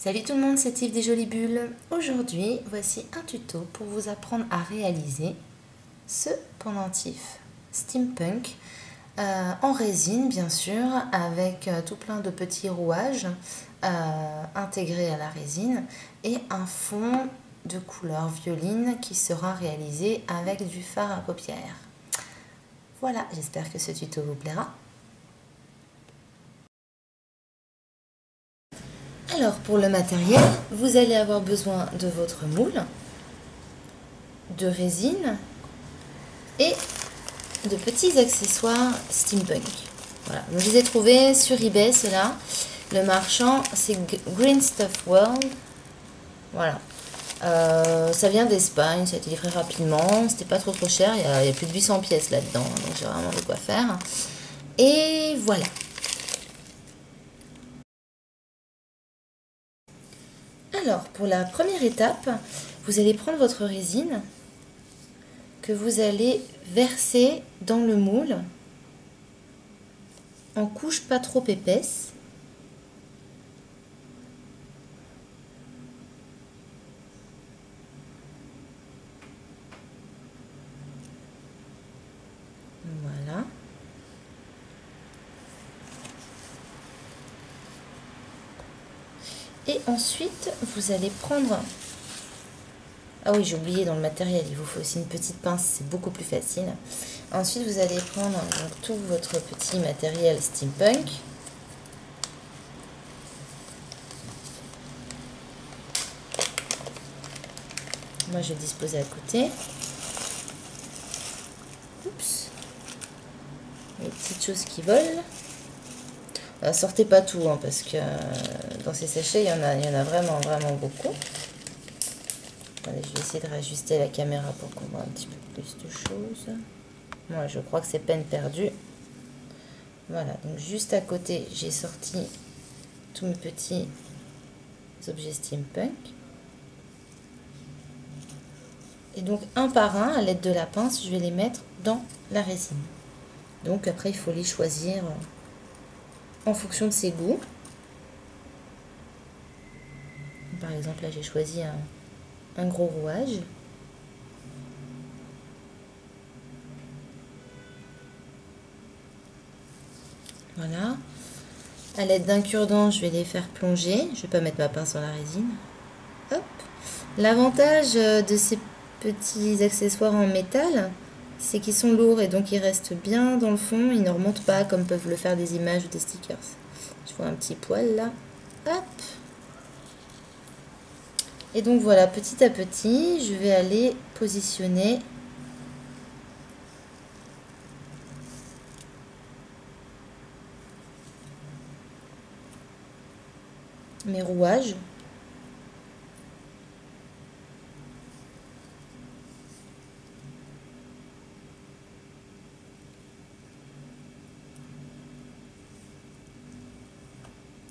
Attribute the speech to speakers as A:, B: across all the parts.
A: Salut tout le monde, c'est Yves des Jolies Bulles. Aujourd'hui, voici un tuto pour vous apprendre à réaliser ce pendentif steampunk en résine bien sûr, avec tout plein de petits rouages intégrés à la résine et un fond de couleur violine qui sera réalisé avec du fard à paupières. Voilà, j'espère que ce tuto vous plaira. Alors pour le matériel, vous allez avoir besoin de votre moule, de résine et de petits accessoires steampunk. Voilà, je les ai trouvés sur eBay, c'est là. Le marchand, c'est Green Stuff World. Voilà. Ça vient d'Espagne, ça a été livré rapidement, c'était pas trop cher, il y a plus de 800 pièces là-dedans, donc j'ai vraiment de quoi faire. Et voilà. Alors, pour la première étape, vous allez prendre votre résine que vous allez verser dans le moule en couche pas trop épaisse. Voilà. Et ensuite, vous allez prendre... Ah oui, j'ai oublié, dans le matériel, il vous faut aussi une petite pince, c'est beaucoup plus facile. Ensuite, vous allez prendre donc, tout votre petit matériel steampunk. Moi, je vais disposer à côté. Oups. Les petites choses qui volent. Sortez pas tout, hein, parce que dans ces sachets, il y en a vraiment, vraiment beaucoup. Allez, je vais essayer de réajuster la caméra pour qu'on voit un petit peu plus de choses. Moi, je crois que c'est peine perdue. Voilà, donc juste à côté, j'ai sorti tous mes petits objets steampunk. Et donc, un par un, à l'aide de la pince, je vais les mettre dans la résine. Donc, après, il faut les choisir en fonction de ses goûts. Par exemple, là, j'ai choisi un gros rouage. Voilà. À l'aide d'un cure-dent, je vais les faire plonger. Je ne vais pas mettre ma pince dans la résine. Hop. L'avantage de ces petits accessoires en métal, c'est qu'ils sont lourds et donc ils restent bien dans le fond. Ils ne remontent pas comme peuvent le faire des images ou des stickers. Je vois un petit poil là. Hop. Et donc voilà, petit à petit, je vais aller positionner mes rouages.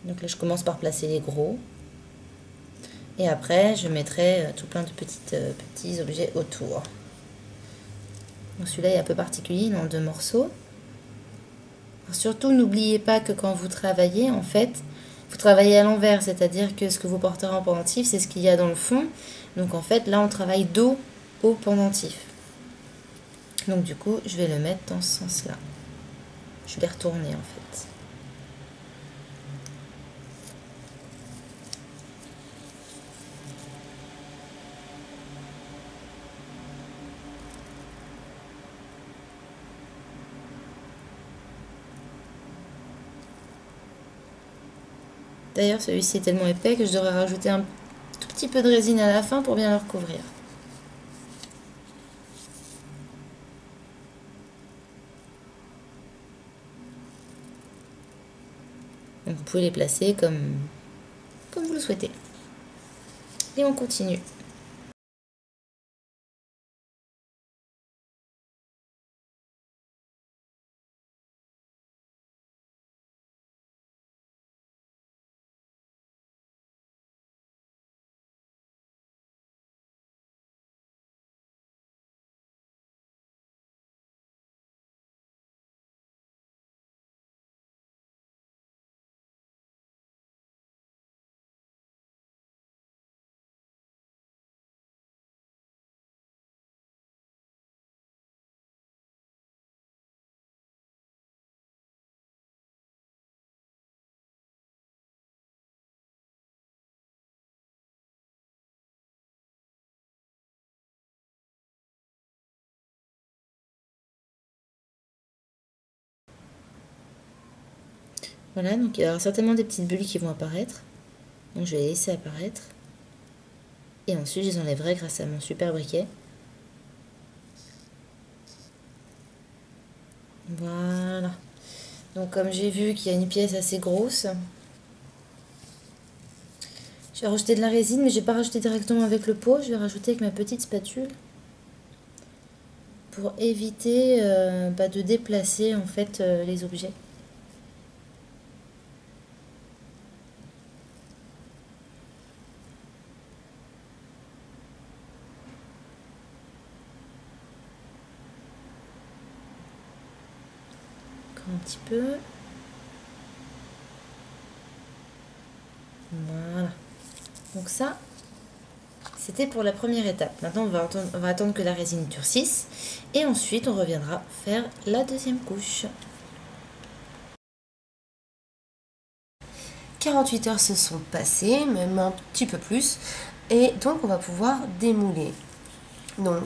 A: Donc là, je commence par placer les gros. Et après, je mettrai tout plein de petits objets autour. Celui-là est un peu particulier, il est en 2 morceaux. Alors surtout, n'oubliez pas que quand vous travaillez, en fait, vous travaillez à l'envers, c'est-à-dire que ce que vous porterez en pendentif, c'est ce qu'il y a dans le fond. Donc en fait, là, on travaille dos au pendentif. Donc du coup, je vais le mettre dans ce sens-là. Je vais retourner en fait. D'ailleurs, celui-ci est tellement épais que je devrais rajouter un tout petit peu de résine à la fin pour bien le recouvrir. Donc vous pouvez les placer comme vous le souhaitez. Et on continue. Voilà, donc il y aura certainement des petites bulles qui vont apparaître. Donc je vais les laisser apparaître. Et ensuite je les enlèverai grâce à mon super briquet. Voilà. Donc comme j'ai vu qu'il y a une pièce assez grosse, je vais rajouter de la résine, mais je ne vais pas rajouter directement avec le pot. Je vais rajouter avec ma petite spatule pour éviter de déplacer en fait les objets. Encore un petit peu. Voilà. Donc ça, c'était pour la première étape. Maintenant, on va attendre que la résine durcisse. Et ensuite, on reviendra faire la deuxième couche. 48 heures se sont passées, même un petit peu plus. Et donc, on va pouvoir démouler. Donc,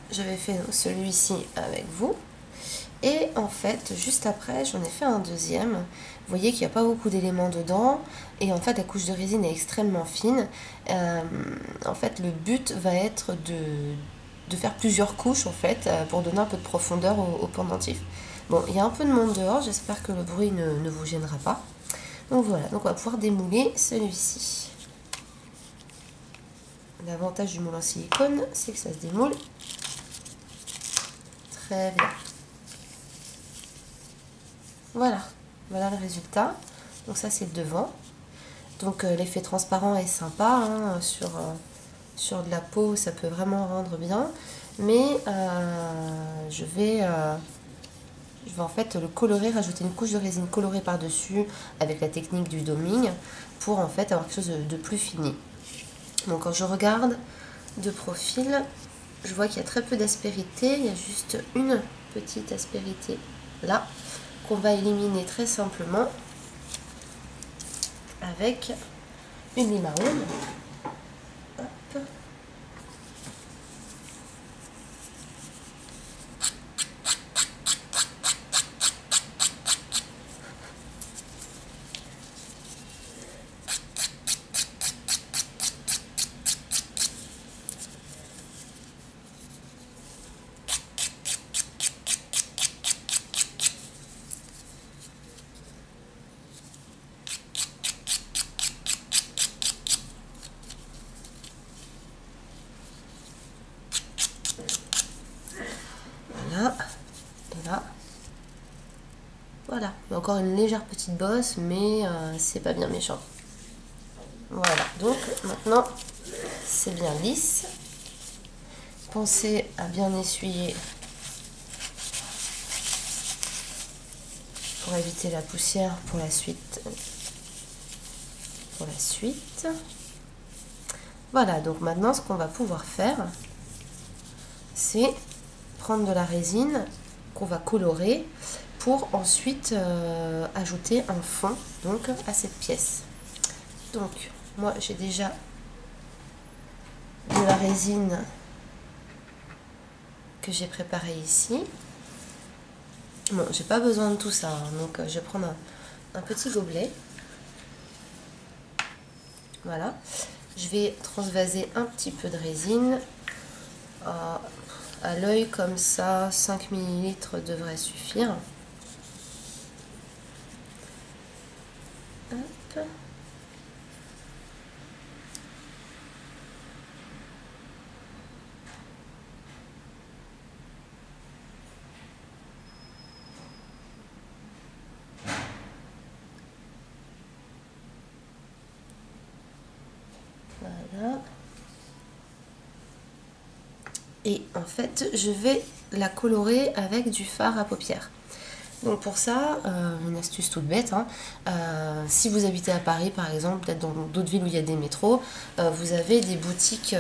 A: j'avais fait celui-ci avec vous. Et en fait, juste après, j'en ai fait un deuxième. Vous voyez qu'il n'y a pas beaucoup d'éléments dedans. Et en fait, la couche de résine est extrêmement fine. En fait, le but va être de faire plusieurs couches, en fait, pour donner un peu de profondeur au pendentif. Bon, il y a un peu de monde dehors. J'espère que le bruit ne vous gênera pas. Donc voilà, donc on va pouvoir démouler celui-ci. L'avantage du moule en silicone, c'est que ça se démoule très bien. Voilà, voilà le résultat. Donc ça c'est le devant. Donc l'effet transparent est sympa, hein, sur de la peau, ça peut vraiment rendre bien. Mais je vais en fait le colorer, rajouter une couche de résine colorée par-dessus avec la technique du doming pour en fait avoir quelque chose de plus fini. Donc quand je regarde de profil, je vois qu'il y a très peu d'aspérité, il y a juste une petite aspérité là qu'on va éliminer très simplement avec une limarone. Hop. Voilà, et là, voilà, il y a encore une légère petite bosse, mais c'est pas bien méchant. Voilà, donc maintenant c'est bien lisse. Pensez à bien essuyer pour éviter la poussière pour la suite. Voilà, donc maintenant ce qu'on va pouvoir faire, c'est prendre de la résine qu'on va colorer pour ensuite ajouter un fond donc à cette pièce. Donc moi j'ai déjà de la résine que j'ai préparée ici. Bon, j'ai pas besoin de tout ça, hein, donc je vais prendre un petit gobelet. Voilà, je vais transvaser un petit peu de résine. À l'œil comme ça, 5 ml devrait suffire. Hop. Voilà. Et en fait, je vais la colorer avec du fard à paupières. Donc pour ça, une astuce toute bête, hein, si vous habitez à Paris par exemple, peut-être dans d'autres villes où il y a des métros, vous avez des boutiques,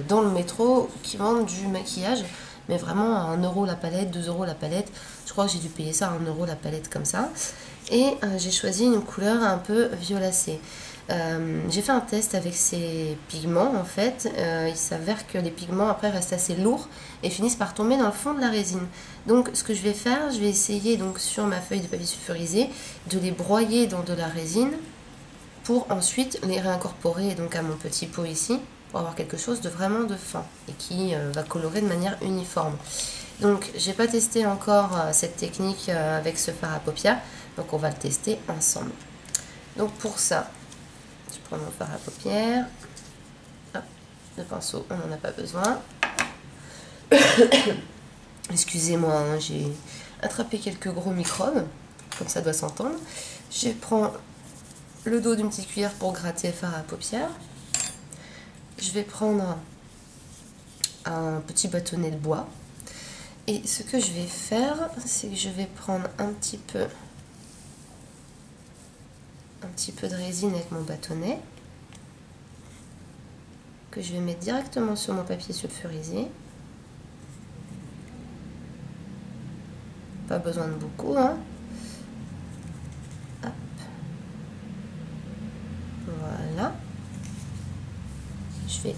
A: dans le métro qui vendent du maquillage, mais vraiment à 1 € la palette, 2 € la palette. Je crois que j'ai dû payer ça à 1 € la palette comme ça. Et j'ai choisi une couleur un peu violacée. J'ai fait un test avec ces pigments en fait. Il s'avère que les pigments après restent assez lourds et finissent par tomber dans le fond de la résine. Donc ce que je vais faire, je vais essayer donc sur ma feuille de papier sulfurisé de les broyer dans de la résine pour ensuite les réincorporer donc à mon petit pot ici pour avoir quelque chose de vraiment de fin et qui va colorer de manière uniforme. Donc j'ai pas testé encore cette technique avec ce fard à paupières, donc on va le tester ensemble. Donc pour ça, je prends mon fard à paupières. Hop, le pinceau, on n'en a pas besoin. Excusez-moi, hein, j'ai attrapé quelques gros microbes, comme ça doit s'entendre. Je prends le dos d'une petite cuillère pour gratter le fard à paupières. Je vais prendre un petit bâtonnet de bois. Et ce que je vais faire, c'est que je vais prendre un petit peu de résine avec mon bâtonnet que je vais mettre directement sur mon papier sulfurisé. Pas besoin de beaucoup, hein. Hop. Voilà. Je vais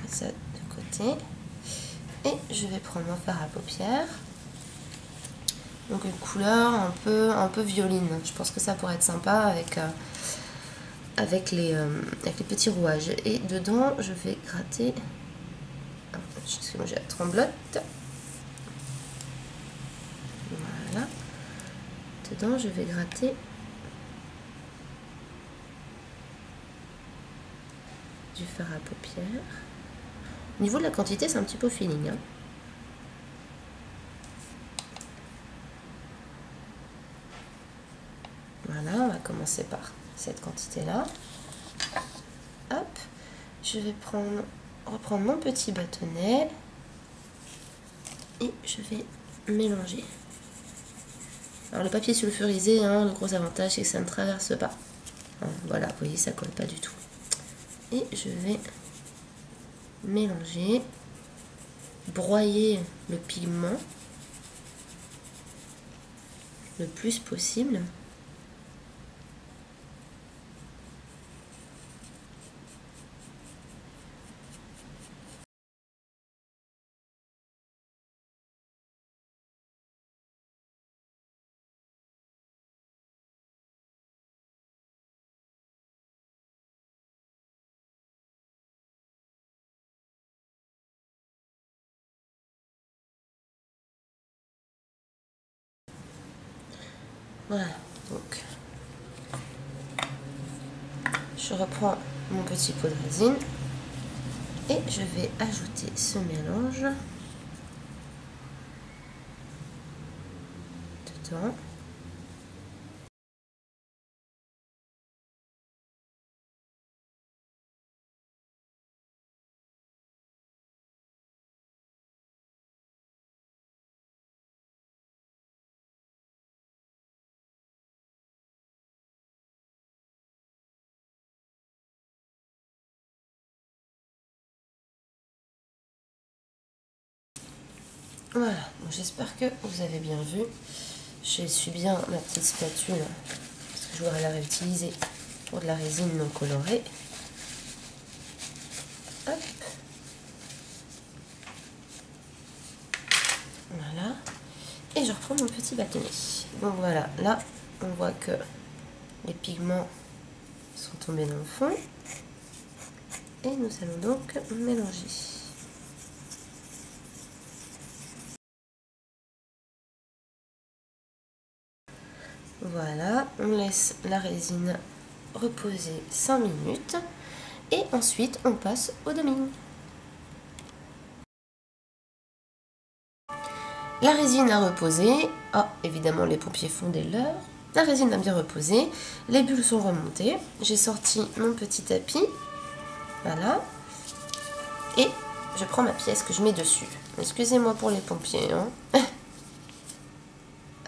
A: mettre ça de côté. Et je vais prendre mon fard à paupières. Donc une couleur un peu violine. Je pense que ça pourrait être sympa avec les petits rouages. Et dedans, je vais gratter. Excusez-moi, j'ai la tremblote. Voilà. Dedans, je vais gratter du fard à paupières. Au niveau de la quantité, c'est un petit peu au feeling, hein. Voilà, on va commencer par cette quantité-là. Hop, je vais reprendre mon petit bâtonnet et je vais mélanger. Alors le papier sulfurisé, hein, le gros avantage c'est que ça ne traverse pas. Voilà, vous voyez, ça colle pas du tout. Et je vais mélanger, broyer le pigment le plus possible. Voilà, donc je reprends mon petit pot de résine et je vais ajouter ce mélange dedans. Voilà, j'espère que vous avez bien vu. J'essuie bien ma petite spatule parce que je voudrais la réutiliser pour de la résine non colorée. Hop. Voilà. Et je reprends mon petit bâtonnet. Donc voilà, là on voit que les pigments sont tombés dans le fond. Et nous allons donc mélanger. Voilà, on laisse la résine reposer 5 minutes et ensuite on passe au dumming. La résine a reposé. Ah, évidemment les pompiers font des leurres. La résine a bien reposé, les bulles sont remontées. J'ai sorti mon petit tapis. Voilà. Et je prends ma pièce que je mets dessus. Excusez-moi pour les pompiers, hein.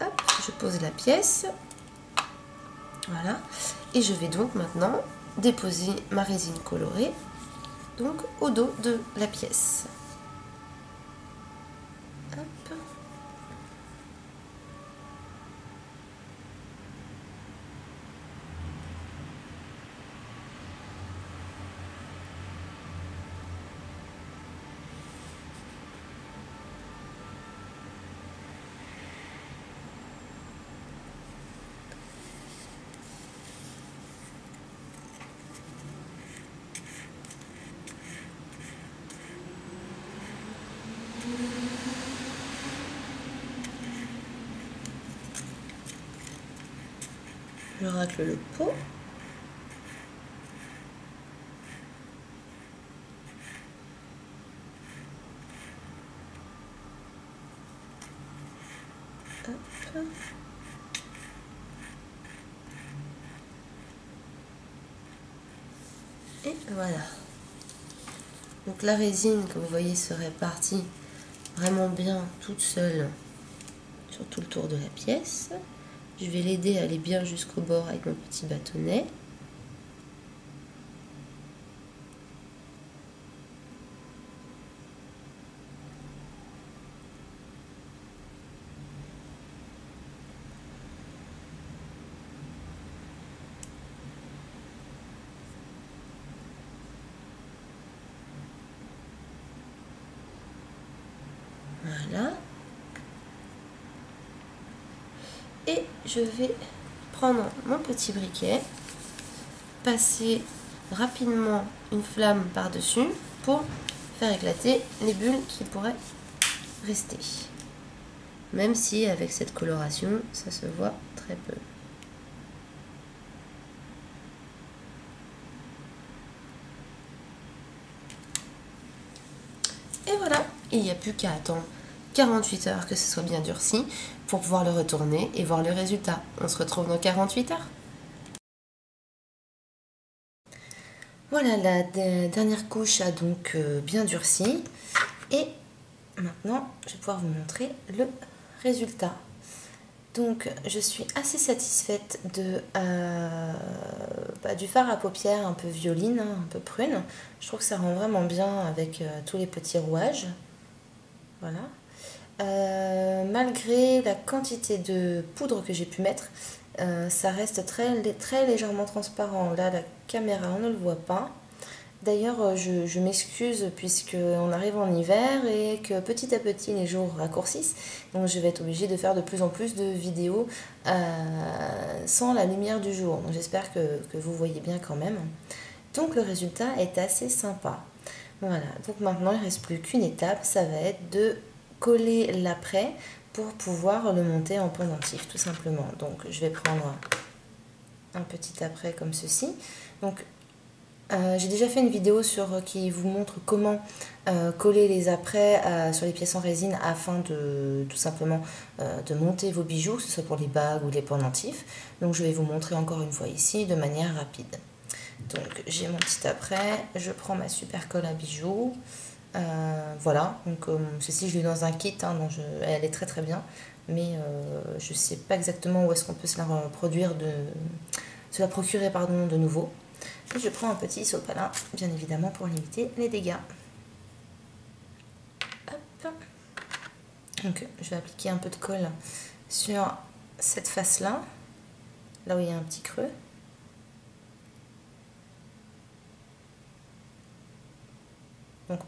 A: Hop, je pose la pièce. Voilà. Et je vais donc maintenant déposer ma résine colorée donc au dos de la pièce. Hop. je racle le pot. Hop. Et voilà. Donc la résine, comme vous voyez, se répartit vraiment bien toute seule sur tout le tour de la pièce. Je vais l'aider à aller bien jusqu'au bord avec mon petit bâtonnet. Voilà. Et je vais prendre mon petit briquet, passer rapidement une flamme par-dessus pour faire éclater les bulles qui pourraient rester. Même si avec cette coloration, ça se voit très peu. Et voilà, il n'y a plus qu'à attendre 48 heures que ce soit bien durci pour pouvoir le retourner et voir le résultat. On se retrouve dans 48 heures. Voilà, la dernière couche a donc bien durci. Et maintenant, je vais pouvoir vous montrer le résultat. Donc, je suis assez satisfaite du fard à paupières un peu violine, hein, un peu prune. Je trouve que ça rend vraiment bien avec tous les petits rouages. Voilà. Malgré la quantité de poudre que j'ai pu mettre, ça reste très légèrement transparent. Là, la caméra, on ne le voit pas. D'ailleurs, je m'excuse puisqu'on arrive en hiver et que petit à petit les jours raccourcissent. Donc je vais être obligée de faire de plus en plus de vidéos sans la lumière du jour. Donc j'espère que vous voyez bien quand même. Donc le résultat est assez sympa. Voilà, donc maintenant il ne reste plus qu'une étape, ça va être de coller l'après pour pouvoir le monter en pendentif tout simplement. Donc je vais prendre un petit après comme ceci. Donc j'ai déjà fait une vidéo qui vous montre comment coller les apprêts sur les pièces en résine afin de tout simplement de monter vos bijoux, que ce soit pour les bagues ou les pendentifs. Donc je vais vous montrer encore une fois ici de manière rapide. Donc j'ai mon petit après, je prends ma super colle à bijoux. Voilà, donc ceci je l'ai dans un kit, hein, donc elle est très très bien, mais je ne sais pas exactement où est-ce qu'on peut se la procurer pardon, de nouveau. Et je prends un petit sopalin, bien évidemment, pour limiter les dégâts. Hop. Donc, je vais appliquer un peu de colle sur cette face-là, là où il y a un petit creux. Donc,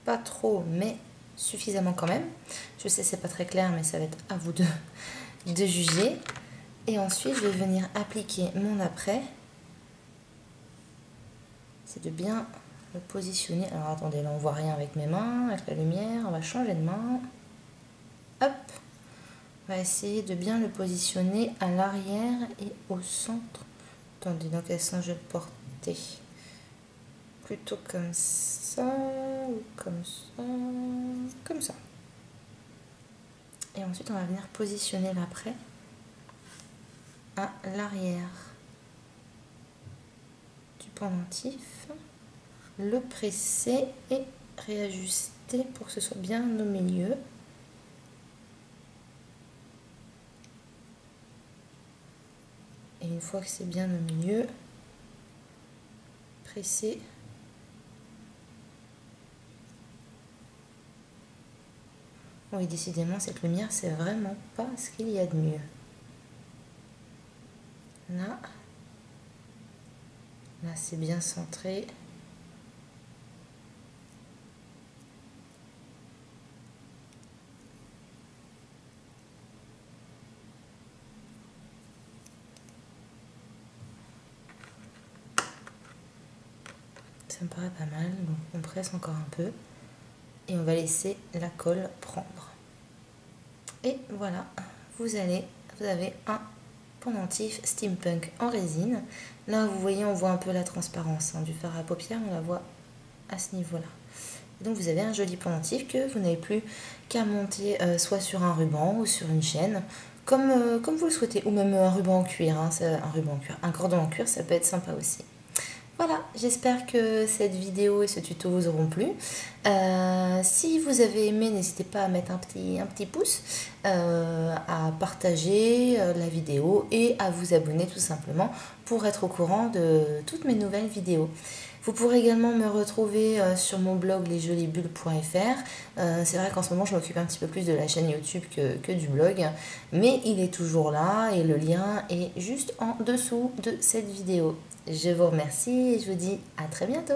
A: pas trop, mais suffisamment quand même. Je sais, c'est pas très clair, mais ça va être à vous de juger. Et ensuite, je vais venir appliquer mon après. C'est de bien le positionner. Alors attendez, là on voit rien avec mes mains, avec la lumière. On va changer de main. Hop. On va essayer de bien le positionner à l'arrière et au centre. Attendez, dans quel sens je vais le porter? Plutôt comme ça ou comme ça? Comme ça. Et ensuite on va venir positionner l'après à l'arrière du pendentif, le presser et réajuster pour que ce soit bien au milieu. Et une fois que c'est bien au milieu, presser. Oui, décidément, cette lumière, c'est vraiment pas ce qu'il y a de mieux. Là, c'est bien centré. Ça me paraît pas mal, donc on presse encore un peu et on va laisser la colle prendre. Et voilà, vous avez un pendentif steampunk en résine. Là, vous voyez, on voit un peu la transparence du fard à paupières, on la voit à ce niveau-là. Donc vous avez un joli pendentif que vous n'avez plus qu'à monter soit sur un ruban ou sur une chaîne, comme vous le souhaitez, ou même un ruban en cuir, un cordon en cuir, ça peut être sympa aussi. Voilà, j'espère que cette vidéo et ce tuto vous auront plu. Si vous avez aimé, n'hésitez pas à mettre un petit pouce, à partager la vidéo et à vous abonner tout simplement pour être au courant de toutes mes nouvelles vidéos. Vous pourrez également me retrouver sur mon blog lesjoliesbulles.fr. C'est vrai qu'en ce moment je m'occupe un petit peu plus de la chaîne YouTube que du blog, mais il est toujours là et le lien est juste en dessous de cette vidéo. Je vous remercie et je vous dis à très bientôt.